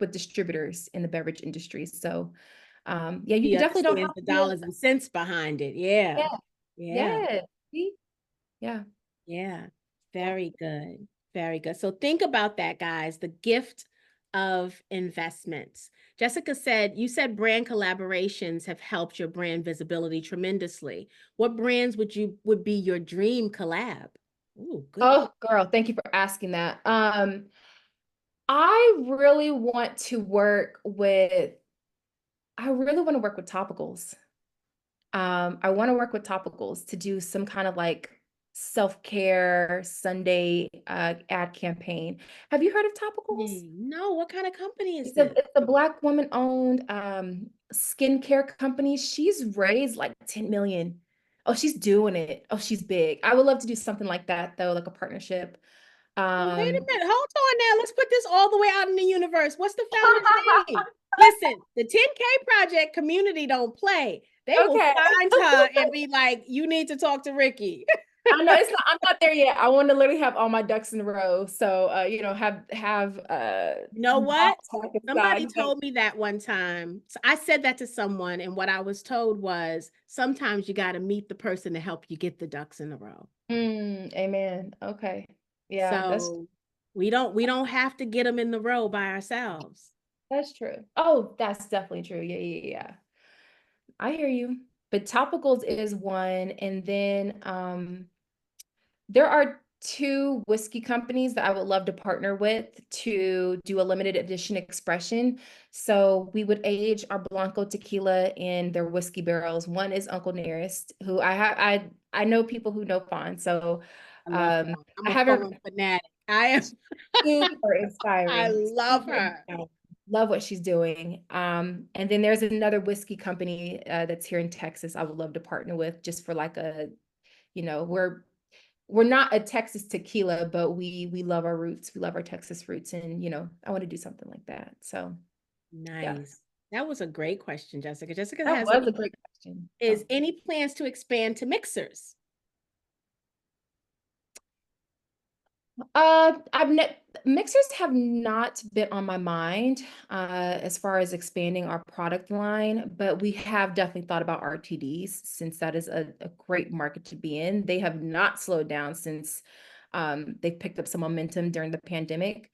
with distributors in the beverage industry. So yeah, you He definitely don't understands have the to be dollars and cents behind it. Yeah. yeah, Yeah. yeah. See? Yeah. Yeah, very good. Very good. So think about that, guys, the gift of investments. Jessica said, you said brand collaborations have helped your brand visibility tremendously. What brands would be your dream collab? Ooh, good. Oh, girl, thank you for asking that. I really want to work with I really want to work with topicals. I want to work with topicals to do some kind of like self-care Sunday ad campaign. Have you heard of topicals? No, what kind of company is It's a this? it's a Black woman-owned skincare company. She's raised like 10 million. Oh, she's doing it. Oh, she's big. I would love to do something like that though, like a partnership. Well, wait a Um, minute. Hold on now. Let's put this all the way out in the universe. What's the founder's name? Listen, the 10K Project community don't play. They will okay. find her and be like, you need to talk to Ricky. I know I'm not there yet. I want to literally have all my ducks in a row. So have You know that what? stack Somebody aside. told me that one time. So I said that to someone, and what I was told was sometimes you got to meet the person to help you get the ducks in a row. Amen. Okay. Yeah, So we don't have to get them in the row by ourselves. that's true. Oh, that's definitely true. Yeah, yeah, yeah. I hear you. But topicals is one, and then there are two whiskey companies that I would love to partner with to do a limited edition expression. So we would age our Blanco tequila in their whiskey barrels. One is Uncle Nearest, who I know people who know Fawn. So I love her. I'm I a haven't phone fanatic. I am. super I inspiring, love super her. inspiring. Love what she's doing. And then there's another whiskey company that's here in Texas I would love to partner with just for like we're not a Texas tequila, but we love our roots. We love our Texas roots, and I want to do something like that. So yeah, Nice. That was a great question, Jessica. Jessica that has was a great question. is Oh. any plans to expand to mixers? Mixers have not been on my mind as far as expanding our product line, but we have definitely thought about RTDs since that is a great market to be in. They have not slowed down since they've picked up some momentum during the pandemic.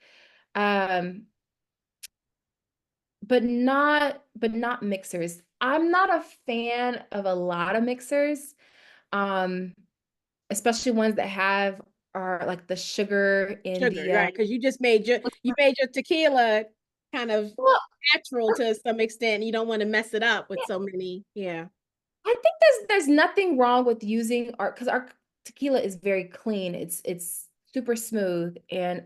Um, but not mixers. I'm not a fan of a lot of mixers, um, especially ones that have are like the sugar in Sugar, the right? Because you made your tequila kind of well, natural to some extent. You don't want to mess it up with yeah, so many. Yeah. I think there's nothing wrong with using our tequila is very clean. It's super smooth, and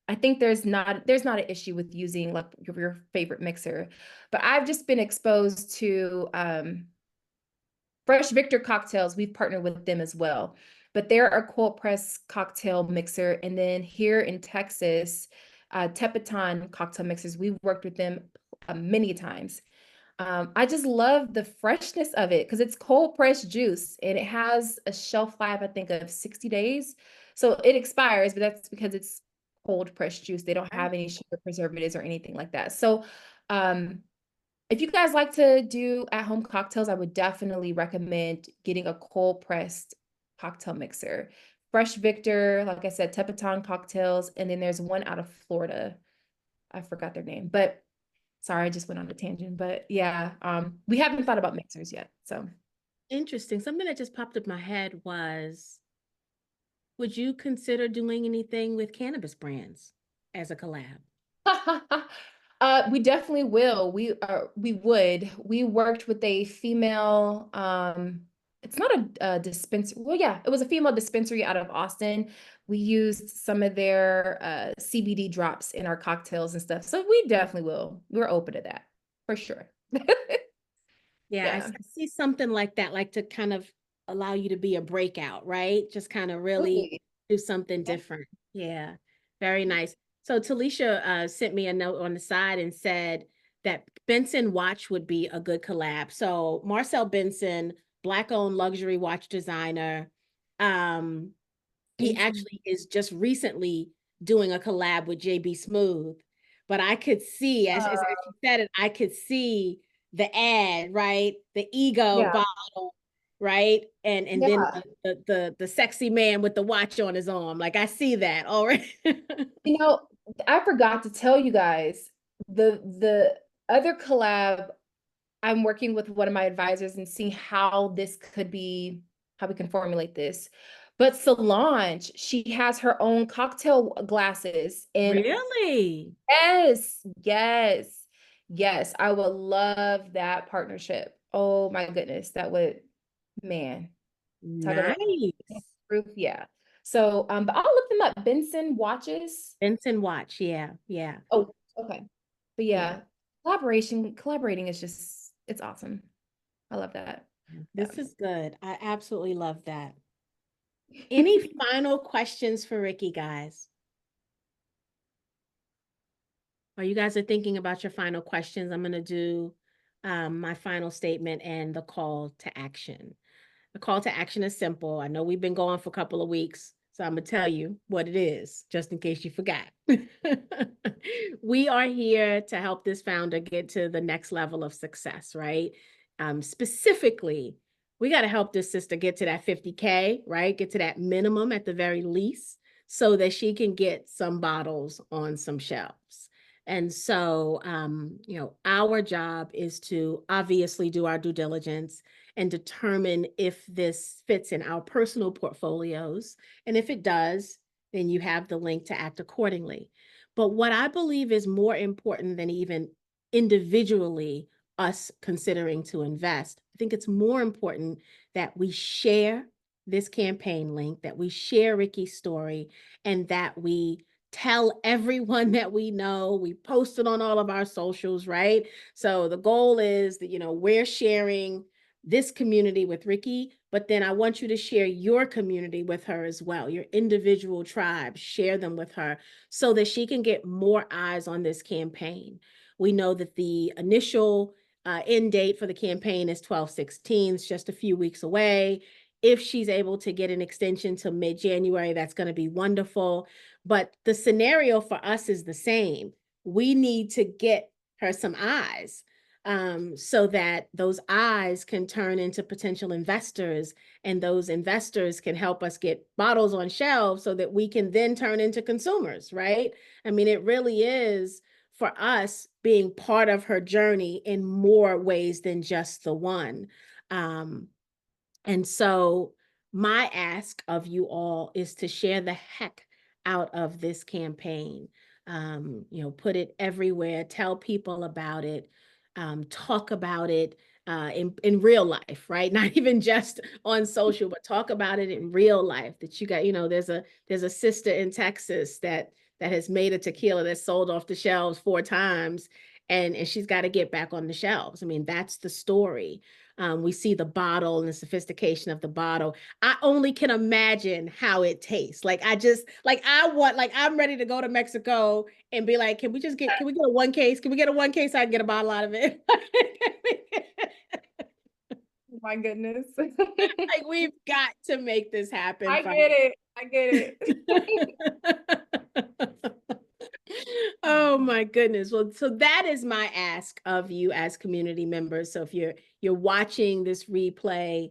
I think there's not an issue with using like your favorite mixer, but I've just been exposed to Fresh Victor cocktails. We've partnered with them as well, but they're a cold press cocktail mixer. And then here in Texas, Tepeton cocktail mixers. We've worked with them many times. I just love the freshness of it because it's cold pressed juice and it has a shelf life, I think, of 60 days. So it expires, but that's because it's cold pressed juice. They don't have any sugar preservatives or anything like that. So, um, if you guys like to do at-home cocktails, I would definitely recommend getting a cold pressed cocktail mixer. Fresh Victor, like I said, Tepeton cocktails, and then there's one out of Florida. I forgot their name, but sorry, I just went on a tangent. But yeah, we haven't thought about mixers yet. So Interesting. Something that just popped up my head was, would you consider doing anything with cannabis brands as a collab? we definitely will. We would. We worked with a female, it's not a dispensary. Well, yeah, it was a female dispensary out of Austin. We used some of their CBD drops in our cocktails and stuff. So we definitely will. We're open to that for sure. Yeah, Yeah. I see something like that, like to kind of allow you to be a breakout, right? Just kind of really Absolutely. do something different. Yeah, very nice. So Talisha sent me a note on the side and said that Benson watch would be a good collab. So Marcel Benson, Black-owned luxury watch designer. Um, he Amazing. actually is just recently doing a collab with JB Smooth. But I could see, as you said it, I could see the ad, right? The ego Yeah. bottle, right? And then Yeah. the sexy man with the watch on his arm. Like I see that already. You know, I forgot to tell you guys the other collab. I'm working with one of my advisors and seeing how this could be, how we can formulate this. But Solange, she has her own cocktail glasses. And Really? yes, yes, yes, I would love that partnership. Oh my goodness, that would, man, talk about Nice. proof. Yeah. So, but I'll look them up. Benson watches. Benson watch. Yeah, yeah, Oh, okay. But yeah. yeah, collaborating is just, it's awesome. I love that. Yeah. This is good. I absolutely love that. Any final questions for Ricky, guys? Or you guys are thinking about your final questions, I'm going to do my final statement and the call to action. The call to action is simple. I know we've been going for a couple of weeks, so I'm going to tell you what it is, just in case you forgot. We are here to help this founder get to the next level of success, right? Specifically, we got to help this sister get to that 50K, right? Get to that minimum at the very least so that she can get some bottles on some shelves. And so, our job is to obviously do our due diligence and determine if this fits in our personal portfolios. And if it does, then you have the link to act accordingly. But what I believe is more important than even individually us considering to invest, I think it's more important that we share this campaign link, that we share Ricky's story, and that we tell everyone that we know. We post it on all of our socials, right? So the goal is that, we're sharing this community with Ricky, but then I want you to share your community with her as well, your individual tribes, share them with her so that she can get more eyes on this campaign. We know that the initial end date for the campaign is 12/16. It's just a few weeks away. If she's able to get an extension to mid-January, that's going to be wonderful. But the scenario for us is the same. We need to get her some eyes so that those eyes can turn into potential investors, and those investors can help us get bottles on shelves so that we can then turn into consumers, right? I mean, it really is for us being part of her journey in more ways than just the one. And so my ask of you all is to share the heck out of this campaign. Put it everywhere, tell people about it, talk about it in real life, right? Not even just on social, but talk about it in real life. That you got, there's a sister in Texas that that has made a tequila that's sold off the shelves 4 times, and she's got to get back on the shelves. I mean, that's the story. We see the bottle and the sophistication of the bottle. I only can imagine how it tastes. Like I just like I want like I'm ready to go to Mexico and be like, can we get a one case? Can we get a one case so I can get a bottle out of it? Oh my goodness. Like we've got to make this happen. I get it. I get it. Oh my goodness. Well, so that is my ask of you as community members. So if you're watching this replay,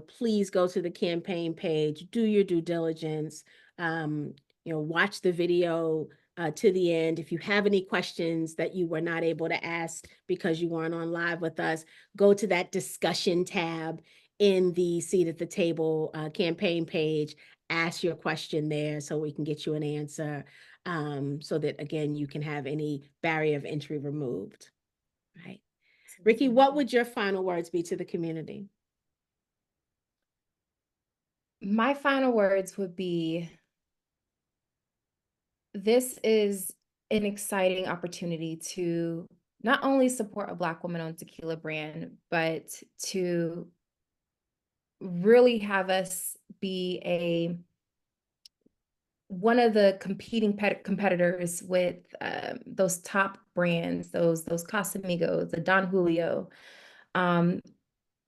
please go to the campaign page, do your due diligence, watch the video to the end. If you have any questions that you were not able to ask because you weren't on live with us, go to that discussion tab in the Seat at the Table campaign page, ask your question there so we can get you an answer, so that, again, you can have any barrier of entry removed. Right. Ricky, what would your final words be to the community? My final words would be, this is an exciting opportunity to not only support a Black woman-owned tequila brand, but to really have us be one of the competing competitors with those top brands, those Casamigos, the Don Julio. Um,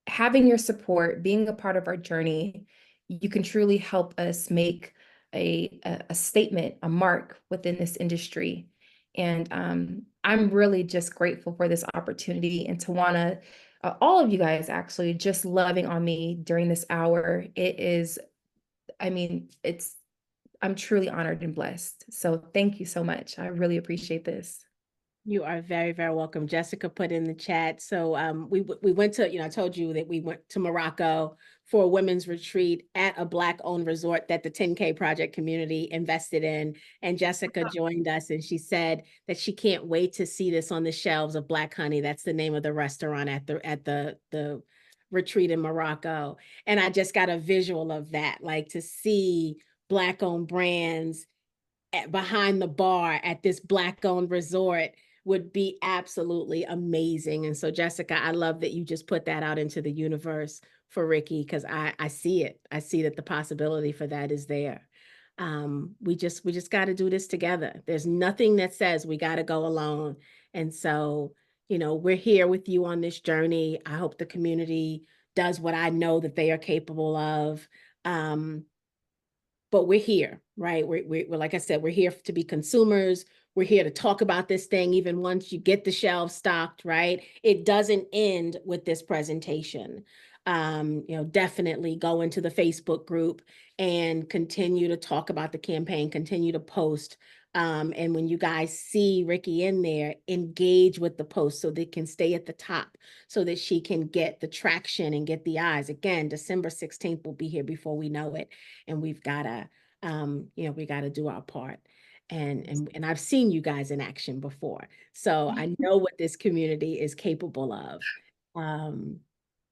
Having your support, being a part of our journey, you can truly help us make a statement, a mark within this industry. And I'm really just grateful for this opportunity, and Tawana, all of you guys actually just loving on me during this hour. It is, I mean, I'm truly honored and blessed. So thank you so much. I really appreciate this. You are very, very welcome. Jessica put in the chat. So we went to, I told you that we went to Morocco for a women's retreat at a Black-owned resort that the 10K Project community invested in. And Jessica joined us, and she said that she can't wait to see this on the shelves of Black Honey. That's the name of the restaurant at the retreat in Morocco. And I just got a visual of that, like to see Black-owned brands behind the bar at this Black-owned resort would be absolutely amazing. And so, Jessica, I love that you just put that out into the universe for Ricky, because I see it. I see that the possibility for that is there. We just got to do this together. There's nothing that says we got to go alone. And so, we're here with you on this journey. I hope the community does what I know that they are capable of. But we're here, right? We're like I said, we're here to be consumers. We're here to talk about this thing, even once you get the shelves stocked, right? It doesn't end with this presentation. Definitely go into the Facebook group and continue to talk about the campaign, continue to post. And when you guys see Ricky in there, engage with the post so they can stay at the top, so that she can get the traction and get the eyes. Again, December 16th will be here before we know it. And we've got to, we got to do our part. And I've seen you guys in action before. So I know what this community is capable of.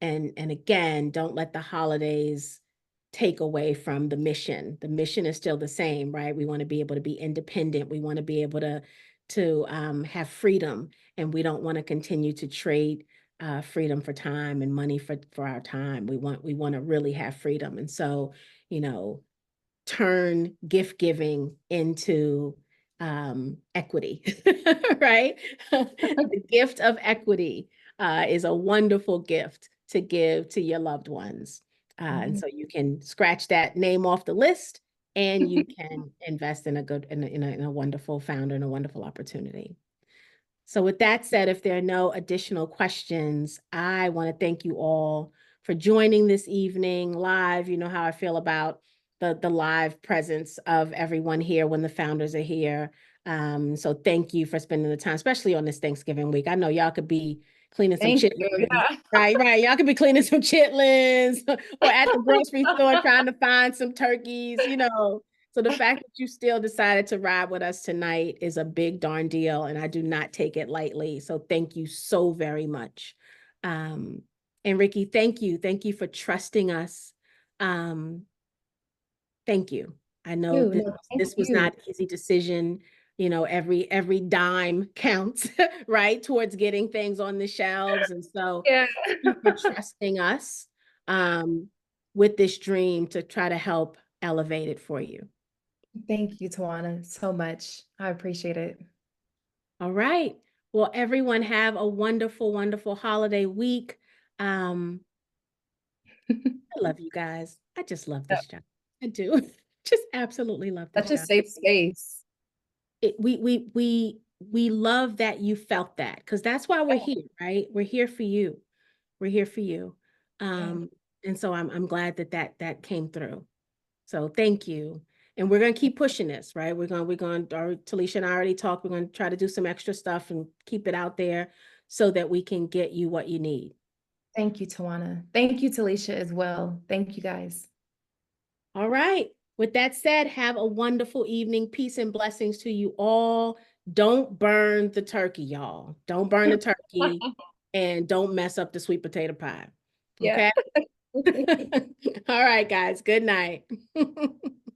And again, don't let the holidays take away from the mission. The mission is still the same, right? We want to be able to be independent. We want to be able to have freedom, and we don't want to continue to trade freedom for time and money for our time. We want to really have freedom. And so, turn gift giving into equity, right? The gift of equity is a wonderful gift to give to your loved ones. And so you can scratch that name off the list, and you can invest in a wonderful founder and a wonderful opportunity. So with that said, if there are no additional questions, I want to thank you all for joining this evening live. You know how I feel about the live presence of everyone here when the founders are here. So thank you for spending the time, especially on this Thanksgiving week. I know y'all could be cleaning some Thank you. chitlins. Yeah. Right. Y'all could be cleaning some chitlins or at the grocery store trying to find some turkeys, So the fact that you still decided to ride with us tonight is a big darn deal, and I do not take it lightly. So thank you so very much. And Ricky, thank you. Thank you for trusting us. Thank you. I know You, no, thank this was you. not an easy decision. Every dime counts, right, towards getting things on the shelves. And so Yeah. you for trusting us um, with this dream to try to help elevate it for you. Thank you, Tawana, so much. I appreciate it. All right. Well, everyone have a wonderful, wonderful holiday week. Um, I love you guys. I just love Yep. this job. I do. Just absolutely love this Such a job. safe space. We love that you felt that because that's why we're here, right? We're here for you. We're here for you. Yeah. And so I'm glad that came through. So thank you. And we're gonna keep pushing this, right? Or Talisha and I already talked. We're gonna try to do some extra stuff and keep it out there so that we can get you what you need. Thank you, Tawana. Thank you, Talisha, as well. Thank you, guys. All right. With that said, have a wonderful evening. Peace and blessings to you all. Don't burn the turkey, y'all. Don't burn the turkey and don't mess up the sweet potato pie. Yeah. Okay? All right, guys. Good night.